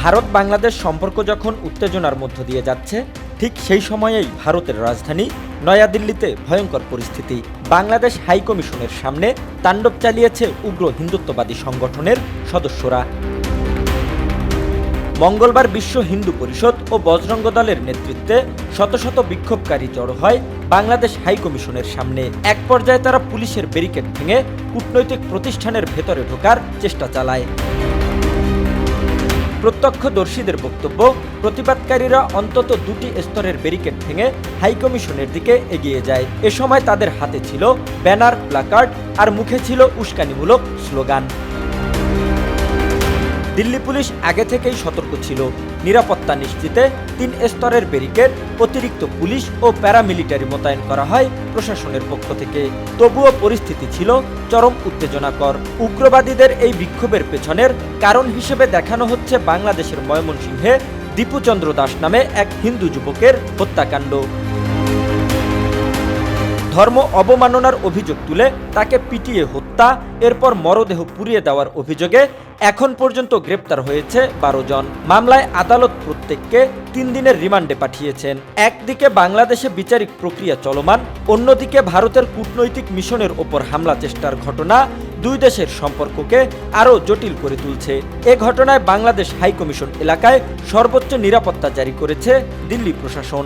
ভারত বাংলাদেশ সম্পর্ক যখন উত্তেজনার মধ্য দিয়ে যাচ্ছে, ঠিক সেই সময়েই ভারতের রাজধানী নয়াদিল্লিতে ভয়ঙ্কর পরিস্থিতি। বাংলাদেশ হাইকমিশনের সামনে তাণ্ডব চালিয়েছে উগ্র হিন্দুত্ববাদী সংগঠনের সদস্যরা। মঙ্গলবার বিশ্ব হিন্দু পরিষদ ও বজরঙ্গ দলের নেতৃত্বে শত শত বিক্ষোভকারী জড়ো হয় বাংলাদেশ হাইকমিশনের সামনে। এক পর্যায়ে তারা পুলিশের ব্যারিকেড ভেঙে কূটনৈতিক প্রতিষ্ঠানের ভেতরে ঢোকার চেষ্টা চালায়। প্রত্যক্ষদর্শীদের বক্তব্য, প্রতিবাদকারীরা অন্তত দুটি স্তরের ব্যারিকেড ভেঙে হাইকমিশনের দিকে এগিয়ে যায়। এ সময় তাদের হাতে ছিল ব্যানার, প্ল্যাকার্ড আর মুখে ছিল উস্কানিমূলক স্লোগান। দিল্লি পুলিশ আগে থেকেই সতর্ক ছিল। নিরাপত্তা নিশ্চিতে ৩ স্তরের ব্যারিকেড, অতিরিক্ত পুলিশ ও প্যারামিলিটারি মোতায়েন করা হয় প্রশাসনের পক্ষ থেকে। তবুও পরিস্থিতি ছিল চরম উত্তেজনাকর। উগ্রবাদীদের এই বিক্ষোভের পেছনের কারণ হিসেবে দেখানো হচ্ছে বাংলাদেশের ময়মনসিংহে দীপুচন্দ্র দাস নামে এক হিন্দু যুবকের হত্যাকাণ্ড। ধর্ম অবমাননার অভিযোগ তুলে তাকে পিটিয়ে হত্যা, এরপর মরদেহ পুড়িয়ে দেওয়ার অভিযোগে এখন পর্যন্ত গ্রেপ্তার হয়েছে ১২ জন। মামলায় আদালত প্রত্যেককে ৩ দিনের রিমান্ডে পাঠিয়েছেন। একদিকে বাংলাদেশে বিচারিক প্রক্রিয়া চলমান, অন্যদিকে ভারতের কূটনৈতিক মিশনের ওপর হামলা চেষ্টার ঘটনা দুই দেশের সম্পর্ককে আরও জটিল করে তুলছে। এ ঘটনায় বাংলাদেশ হাইকমিশন এলাকায় সর্বোচ্চ নিরাপত্তা জারি করেছে দিল্লি প্রশাসন।